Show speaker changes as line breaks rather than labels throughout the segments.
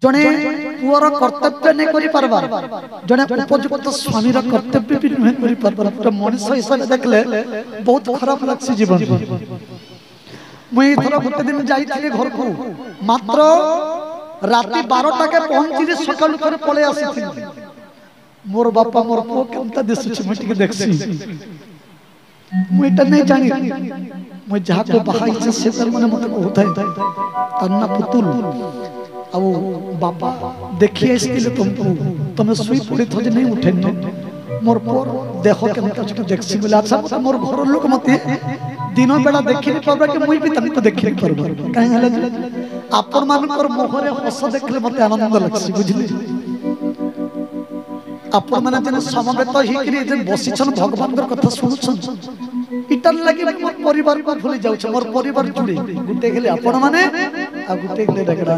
जड़े पुअर कर्तव्य नहीं करि पारबा जड़े उपयुक्त स्वामी कर्तव्य भी नहीं करि पारबा मनुष्य हिसाब से देखले बहुत खराब लगसी जीवन। मुई थोड़ा गोटे दिन जाइथिले घर को मात्र राति 12टा के पहुंची सकाल थोड़े पळे आसीथिले मोर बापा मोर पो केनता दिसुछि मुई टिके देखसी मुई त नहीं जानी मुई जहा को बहाई से सेतर मने मते कहथाय तन्ना पुतुल अब बापा देखिए इसके तुमको तुम्हें सुई पड़ी थो नहीं उठे मोर पर देखो केनता छुट देखसी बोला अच्छा मत मोर घर लोक मते दिन बेला देखि नि पाबा कि मुई भी तमको देखि नि पाबा काहे हला आपन मानकर मोहरे हस देखले मते आनंद लगसी बुझली आपन माने जने समवेत ही करी जे बसिछन भगवान कर कथा सुनुछन इटर लागि मोर परिवार को भूली जाउ छ मोर परिवार जुड़ी गुटे गेले आपन माने आ गुटे गेले रगड़ा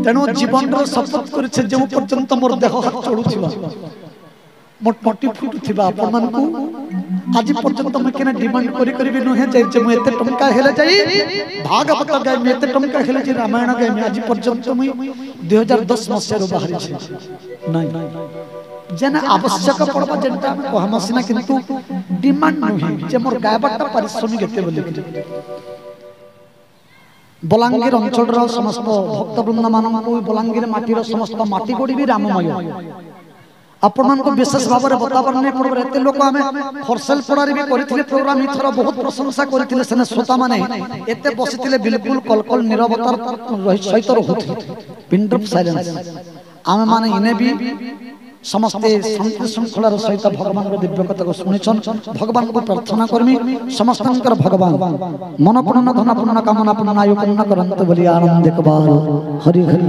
तेणु जीवन रो शपथ करछे जे पर्यंत मोर देह हाथ चढुथिबा मोर पटी फुटुथिबा आपन मान को आज पर्यंत मैं केना डिमांड करी करी भी नहे जे जे मैं एते टंका हेले जाई भागवत गाय में एते टंका हेले जे रामायण गाय में आज पर्यंत मैं 2010 मसिया रो बाहरी छै नहीं जेना आवश्यक पड़बा जेंटा कहम सिना किंतु डिमांड नहे जे मोर गायबाटा परिश्रमी केते बोले बलांगीर अंचल समस्त भक्तवृंद मान को बलांगीर माटीर समस्त माटी गोड़ी भी राममय आपण मान को विशेष भाव में बताबर नहीं पड़े एते लोक आमे खरसेल पड़ारे भी करथिले प्रोग्राम इथरा बहुत प्रशंसा करथिले सेने श्रोता माने एते बसिथिले बिल्कुल कलकल निरवतार सहित रहउथिले पिन ड्रॉप साइलेंस आमे माने इने भी समस्ते शांति श्रृंखलार सहित भगवान दिव्य कथा को सुनिछन भगवान को प्रार्थना करमी समस्तंकर भगवान मन पूर्ण धन पूर्ण कामना पूर्ण आयु पूर्ण करंत बोली आनंद एकबार हरि हरि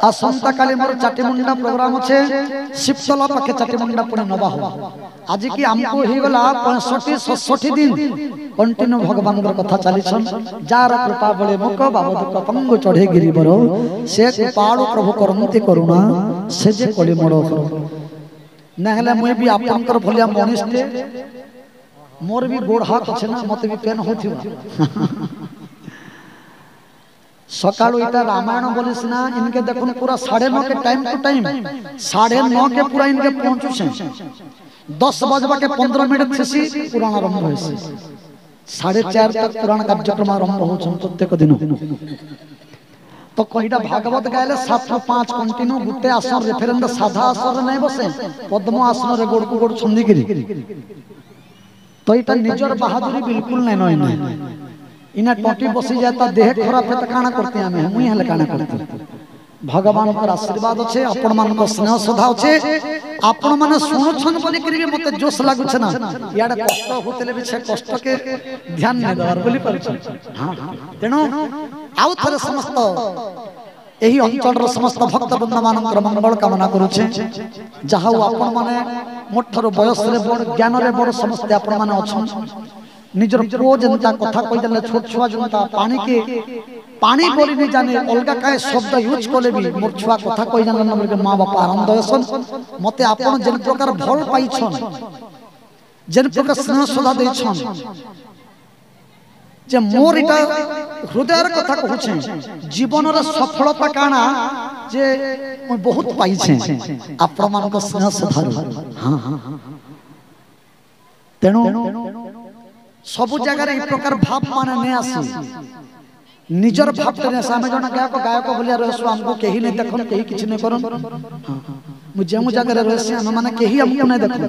आसंता काली मोर चाटीमुंडा प्रोग्राम छे शिवतला पाखे चाटीमुंडा पुणे नबा हो आज की हमको ही गला 65 67 दिन कंटिन्यू भगवान कर कथा चली छन जार कृपा बळे मुख बाबद कपंग चढ़े गिरी बरो से कृपाळु प्रभु करंती करुणा से जे कोली मोड़ नहले मुई भी आपन कर भलिया मनिष्ठे मोर भी गोड़ हाथ छे ना मते भी पेन होथिबा सकाल इटा रामायण बोलिस ना इनके देखो पूरा 9:30 के टाइम टू टाइम 9:30 के पूरा इनके पहुंचु छे 10 बजबा के 15 मिनट थसी पुराण आरंभ होइसे 4:30 तक पुराण कार्यक्रम आरंभ हो छन प्रत्येक दिन तो कहिटा भागवत गायले 7 रो 5 कंटिन्यू गुटे आसन रेफरेंड साधा आसन नै बसे पद्म आसन रे गोड़ को गोड़ छंदी गिरी तो इटा निजर बहादुरी बिल्कुल नै नय इना टोटी बसी जाता देह खराब है त काना करते हमें मुई हले काना करते भगवान पर आशीर्वाद छे अपन मान को स्नेह श्रद्धा छे अपन माने सुनु छन बोली करी मते जोश लागु छ ना याडा कष्ट होतले भी छे कष्ट के ध्यान नै दर बोली पर हां तेनो आउ थरे समस्त एही अंचल रो समस्त भक्त बंद मानकर मंगल कामना करू छे जहा अपन माने मोठर बयस रे बड़ ज्ञान रे बड़ समस्त अपन माने अछन निजर प्रो जनता कथा कहि देले छोट छुआ जनता पानी बोली नहीं जाने अलगा काय शब्द यूज कोले भी मोर छुआ कथा कहि जान न बोले मां बाप आनंद हसन मते आपण जेन प्रकार भल पाई छन जेन प्रकार स्नेह श्रद्धा दे छन जे मोर इटा हृदयर कथा कहू छे जीवन रे सफलता काना जे मैं बहुत पाई छे आपण मान को स्नेह श्रद्धा हां हां तेनो सबु जगह रे प्रकार भाव माने नै आसी निजर भाव करे सामे जणा गायक बोलिया रहसु हमको केही नै देखन केही किछ नै करन मु जेमु जगह रे रहसी हम माने केही हमको नै देखन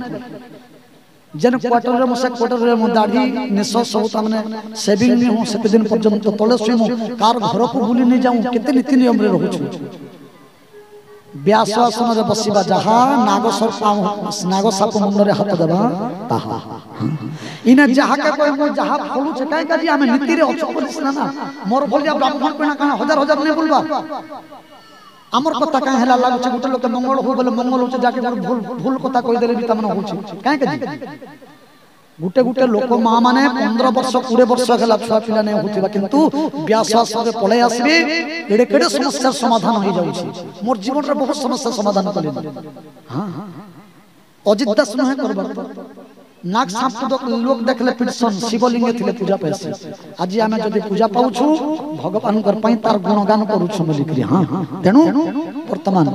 जन क्वार्टर रे मुसे क्वार्टर रे मु दाढ़ी निस सब तमने सेविंग नै हो सेते दिन पर्यंत तळे सुइमु कार घर को बुली नै जाऊ केते नीति नियम रे रहू छु व्यास आसन रे बसिबा जहा नाग साप मुंड रे हाथ देबा ताहा इना जहा के कोई मो जहा फलु छ काई करी हमें नीति रे अछ बोलिस ना मोर बोलिया ब्राह्मण पेना का हजार हजार नै बोलबा हमर कथा काई हला लागु छ गुटे लोक मंगल हो बोले मंगल हो जाके भूल कथा कहि देले भी तमन हो छ काई करी गुटे गुटे लोक मां माने 15 वर्ष 20 वर्ष गेला छुआ पिला नै होतिबा किंतु व्यास रे पळे आसीबे एडे केडे समस्या समाधान हो जाउ छी मोर जीवन रे बहुत समस्या समाधान कले हां अजित दास नहे करबा नाग साप लोक देखले पिटसन शिवलिंग थिले पूजा पैसे आज आमे जदी पूजा पाउछु भगवान कर पई तार गुणगान करूछु बोली कि हां तेनु वर्तमान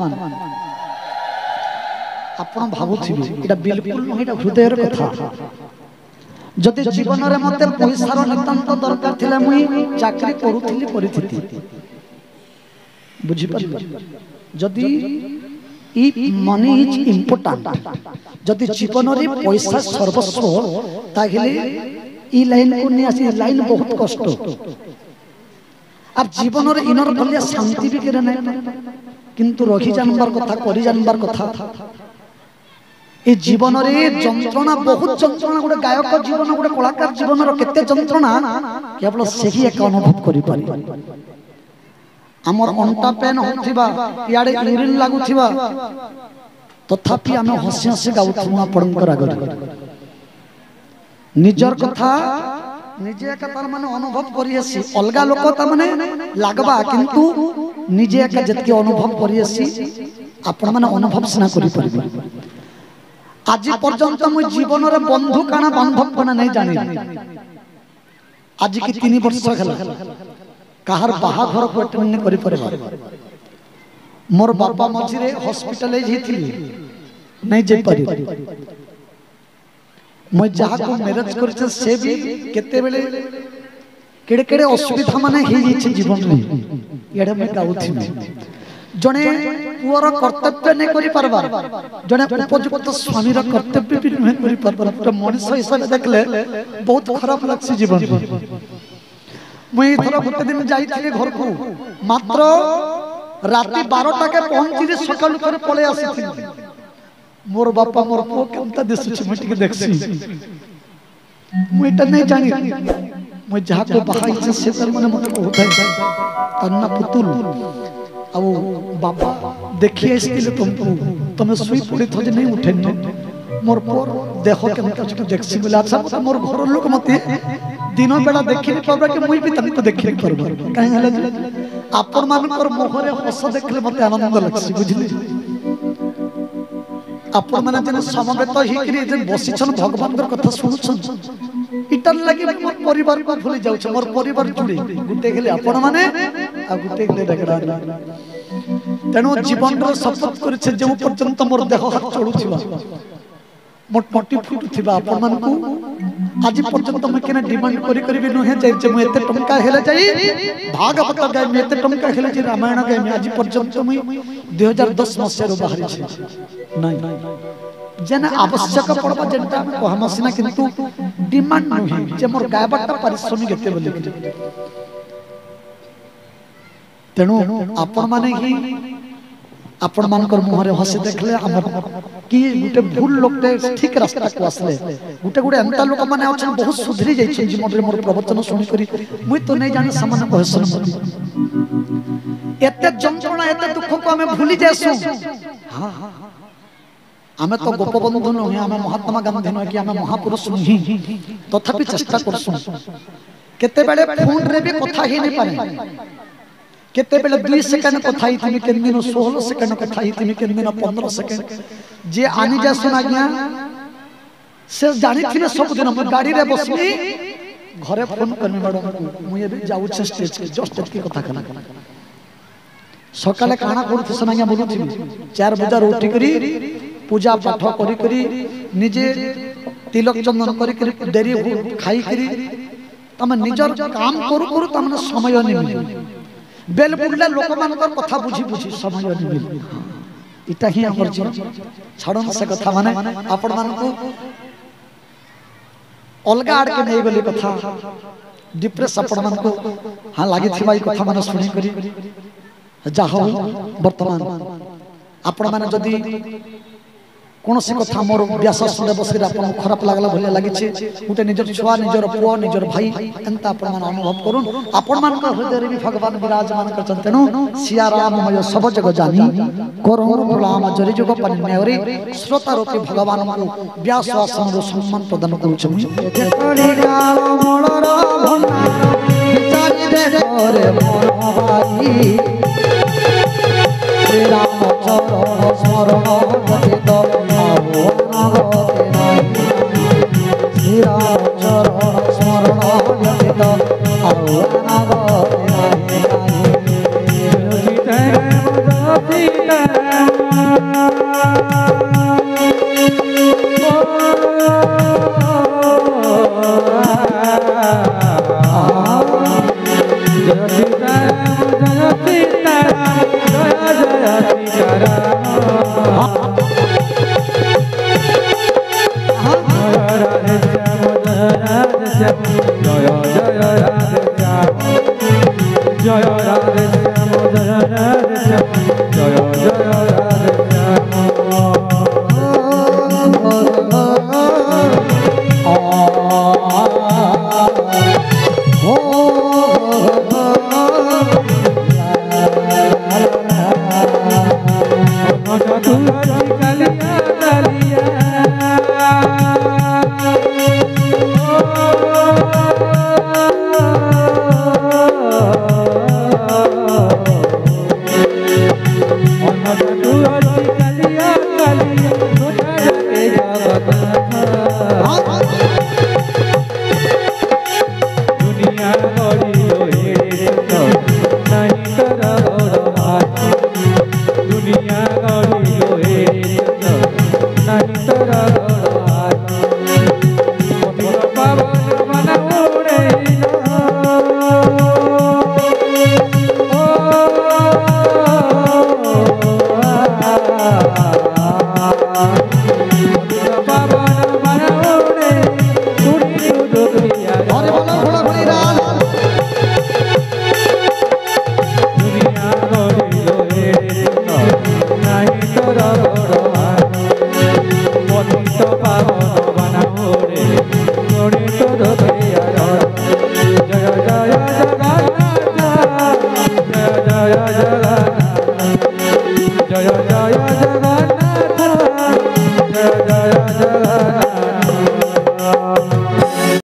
आपण भाबुथिबे एटा बिल्कुल नहि एटा हृदयर कथा जदी जीवन रे मते पैसार नितांत दरकार थिला मुई चाकरी करूथिली परिस्थिति बुझी पारि जदी ई मनी इज इम्पोर्टेंट जदी जीवन रे पैसा सर्वस्व ताहिले ई लाइन को नि आसी लाइन बहुत कष्ट अब जीवन रे इनर भलिया शांति भी करे नै किंतु रही जानबार कथा करि जानबार कथा ए जीवन रे जंत्रणा बहुत जंत्रणा गोटे गायक जीवन गोटे कलाकार जीवन रो केते जंत्रणा केवल सेही एक अनुभव करि पारि आमर अंटा पेन होथिबा याडे यूरिन लागुथिबा तथापि आमे हसी हसी गाउथुना पड़ंकर आगर निजर कथा निजे का तार माने अनुभव करि आसी अलगा लोक ता माने लागबा किंतु निजे का जतके अनुभव करि आसी आपण माने अनुभव सिना करि परबे आज पर्यंत मु जीवन रे बंधु काना बांधव कोना नै जानि आज की 3 वर्ष हला कहार बाहाघर को अटेंड नहीं करि परबा मोर बाबा मझिरे हॉस्पिटलाइज हिथिली नहीं जे पारि मैं जहा को मैरिज करछ से भी केते बेले केड़े केड़े असुविधा माने हे जे जीवन रे एडा मैं गाउथि जने पुअर कर्तव्य नहीं करि परबा जने उपयुक्त स्वामी रा कर्तव्य भी नहीं करि परबा तो मनुष्य हिसाब देखले बहुत खराब लागछि जीवन मुई थरा गोटे दिन जाइथिले घर को मात्र राति 12टा के पहुंचली सकाळ थरे पळे आसीथिली मोर बापा मोर पो केनता दिसुछि मटी के देखछि मुई त नै जानि मुई जहा को बहाई से तर मने मते कहै तन्ना पुतुल अब बाबा देखिए इसलिए तुमको तुम्हें सुई पड़ी थोड़ी नहीं उठेन मोर पर देखो केनता छ देखछि बोला अच्छा मोर घर लोक मते दिन बेला देखि नि परबा कि मुई भी तमको देखि नि परबा काहे हला आपन मानकर मोहरे हस देखले मते आनंद लागछि बुझली आपन माने जने समवेत ही कि जे बसिछन भगवान कर कथा सुनुछन इटर लागि मोर परिवार को भूली जाउ छ मोर परिवार जुड़ी गुटे गेले आपन माने आ गुटे गेले डगड़ा तेनु जीवन रो शपथ करछे जे पर्यंत मोर देह हाथ चलुथिबा मोर पटी फुटुथिबा आपन मन को आज पर्यंत मैं केना डिमांड करी करी भी नहे जाय जे मैं एते टंका हेले जाई भागवत गाय में एते टंका हेले जे रामायण गाय में आज पर्यंत मैं 2010 मसिया रो बाहरी छी नहीं जेना आवश्यक पड़बा जेंटा कहम सिना किंतु डिमांड नहे जे मोर गायबाटा परिश्रमी गेते बोले तेनु आपण माने ही आपण मानकर मुहरे हसी देखले हमर कि गुटे भूल लोकटे ठीक रास्ता को आसले गुटे गुटे अंता लोक माने अछन बहुत सुधरी जाय छै जीवन रे मोर प्रवचन सुनि करी मुई तो नै जानि सामान्य कहसन एते जंत्रणा एते दुख को हमें भूली जासु हां आमे तो गोपबंधु नहे आमे महात्मा गांधी नहे कि आमे महापुरुष नही तथापि चेष्टा करसु केते बेले फोन रे भी कथा ही नै पारे केते बेले 2 सेकंड कथा ही थिमी केन दिन 16 सेकंड कथा ही थिमी केन दिन 15 सेकंड जे आनी जा सुना गया से जानि थिले सब दिन हम गाड़ी रे बसली घरे फोन करमी मैडम मु एबे जाउ छ स्टेज के जस्ट की कथा कला सकाले काना करथि सुना गया बोलु थिमी 4 बजे रोटी करी पूजा पाठ करी करी निजे तिलक चंदन करी करी देरी खाई करी तमे निजर काम करू करू तमने समय नै मिले बेल बुल्ला लोक मानकर कथा बुझी बुझी समय नै मिले इटा ही हमर जीवन छड़न से कथा माने आपण मान को अलगा आड़ के नै गली कथा डिप्रेस आपण मान को हां लागि थिबा ई कथा माने सुनी करी जा हो वर्तमान आपण माने जदी कौन सी कथा मोर व्यास सुने बसि आपन खराब लागला भलिया लागि छे गुटे निजर छुआ निजर पुओ निजर भाई एंता आपन मान अनुभव करून आपन मान को हृदय रे भी भगवान विराजमान करछन तेनु सिया राममय सब जग जानी करोड़ प्रणाम जरि जग पन्नेवरे श्रोता रूपी भगवान को व्यास आसन रो सम्मान प्रदान करूछन जेतडी काल मोळर भंडा विचारी दे रे मोर भाई श्री राम चरण स्मरण गति दो
जय जय